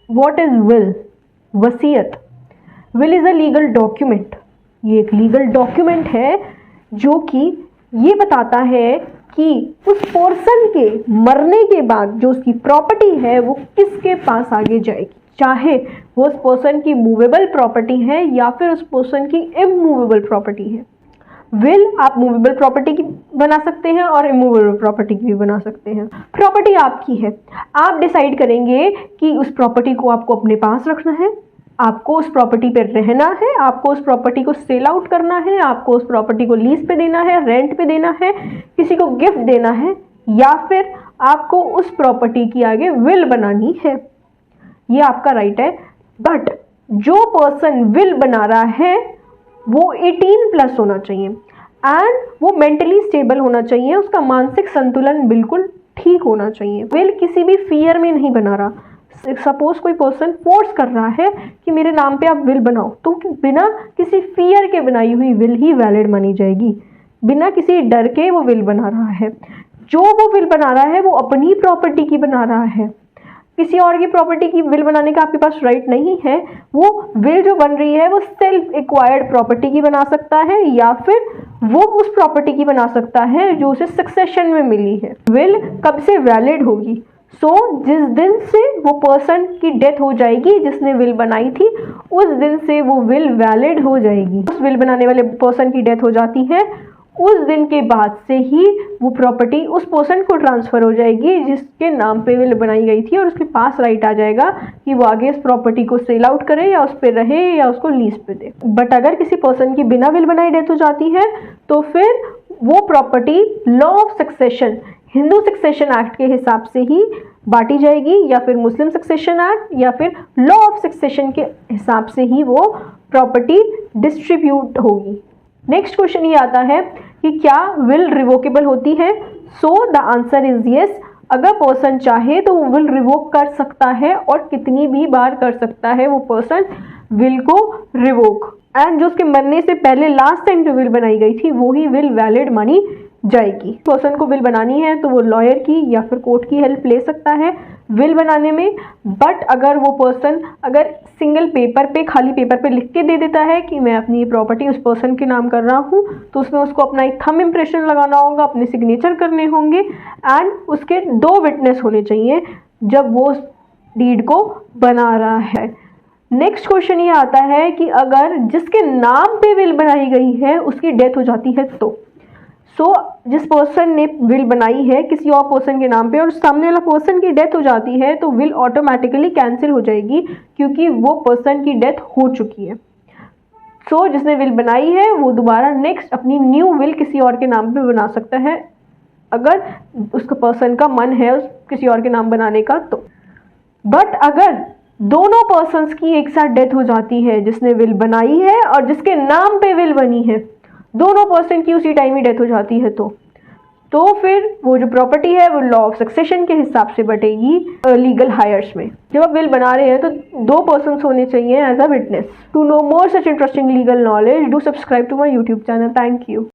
What is will? वसीयत। Will is a legal document. ये एक लीगल डॉक्यूमेंट है जो कि ये बताता है कि उस पर्सन के मरने के बाद जो उसकी प्रॉपर्टी है वो किसके पास आगे जाएगी, चाहे वो उस पर्सन की मूवेबल प्रॉपर्टी है या फिर उस पर्सन की इमूवेबल प्रॉपर्टी है। विल आप मूवेबल प्रॉपर्टी की बना सकते हैं और इमूवेबल प्रॉपर्टी की भी बना सकते हैं। प्रॉपर्टी आपकी है, आप डिसाइड करेंगे कि उस प्रॉपर्टी को आपको अपने पास रखना है, आपको उस प्रॉपर्टी पे रहना है, आपको उस प्रॉपर्टी को सेल आउट करना है, आपको उस प्रॉपर्टी को लीज पे देना है, रेंट पे देना है, किसी को गिफ्ट देना है, या फिर आपको उस प्रॉपर्टी की आगे विल बनानी है। ये आपका राइट है। बट जो पर्सन विल बना रहा है वो 18+ होना चाहिए एंड वो मेंटली स्टेबल होना चाहिए, उसका मानसिक संतुलन बिल्कुल ठीक होना चाहिए। विल किसी भी फियर में नहीं बना रहा। सपोज कोई पर्सन फोर्स कर रहा है कि मेरे नाम पे आप विल बनाओ, तो बिना किसी फियर के बनाई हुई विल ही वैलिड मानी जाएगी। बिना किसी डर के वो विल बना रहा है। जो वो विल बना रहा है वो अपनी प्रॉपर्टी की बना रहा है, किसी और की प्रॉपर्टी की विल बनाने का आपके पास राइट नहीं है। वो विल जो बन रही है वो सेल्फ एक्वायर्ड प्रॉपर्टी की बना सकता है या फिर वो उस प्रॉपर्टी की बना सकता है जो उसे सक्सेशन में मिली है। विल कब से वैलिड होगी? जिस दिन से वो पर्सन की डेथ हो जाएगी जिसने विल बनाई थी, उस दिन से वो विल वैलिड हो जाएगी। उस विल बनाने वाले पर्सन की डेथ हो जाती है, उस दिन के बाद से ही वो प्रॉपर्टी उस पर्सन को ट्रांसफर हो जाएगी जिसके नाम पे विल बनाई गई थी, और उसके पास राइट आ जाएगा कि वो आगे इस प्रॉपर्टी को सेल आउट करे या उस पे रहे या उसको लीज पे दे। बट अगर किसी पर्सन की बिना विल बनाई डेथ हो जाती है तो फिर वो property law of succession, Hindu succession act के हिसाब से ही बांटी जाएगी, या फिर मुस्लिम सक्सेशन एक्ट या फिर लॉ ऑफ सक्सेशन के हिसाब से ही वो प्रॉपर्टी डिस्ट्रीब्यूट होगी। नेक्स्ट क्वेश्चन ये आता है कि क्या विल रिवोकेबल होती है? The answer is yes. अगर पर्सन चाहे तो वो विल रिवोक कर सकता है और कितनी भी बार कर सकता है वो पर्सन विल को रिवोक, एंड जो उसके मरने से पहले लास्ट टाइम जो विल बनाई गई थी वो ही विल वैलिड मानी जाएगी। पर्सन को विल बनानी है तो वो लॉयर की या फिर कोर्ट की हेल्प ले सकता है विल बनाने में। बट अगर वो पर्सन अगर सिंगल पेपर पे, खाली पेपर पे लिख के दे देता है कि मैं अपनी ये प्रॉपर्टी उस पर्सन के नाम कर रहा हूँ, तो उसमें उसको अपना एक थंब इम्प्रेशन लगाना होगा, अपने सिग्नेचर करने होंगे एंड उसके 2 विटनेस होने चाहिए जब वो डीड को बना रहा है। नेक्स्ट क्वेश्चन ये आता है कि अगर जिसके नाम पे विल बनाई गई है उसकी डेथ हो जाती है तो जिस पर्सन ने विल बनाई है किसी और पर्सन के नाम पे और सामने वाला पर्सन की डेथ हो जाती है तो विल ऑटोमेटिकली कैंसिल हो जाएगी क्योंकि वो पर्सन की डेथ हो चुकी है। जिसने विल बनाई है वो दोबारा नेक्स्ट अपनी न्यू विल किसी और के नाम पे बना सकता है अगर उसका पर्सन का मन है किसी और के नाम बनाने का तो। बट अगर दोनों पर्सन्स की एक साथ डेथ हो जाती है, जिसने विल बनाई है और जिसके नाम पे विल बनी है, दोनों पर्सन की उसी टाइम ही डेथ हो जाती है तो फिर वो जो प्रॉपर्टी है वो लॉ ऑफ सक्सेशन के हिसाब से बटेगी लीगल हायर्स में। जब आप विल बना रहे हैं तो 2 पर्सन्स होने चाहिए as a witness. To know more such interesting legal knowledge do subscribe to my YouTube channel. Thank you.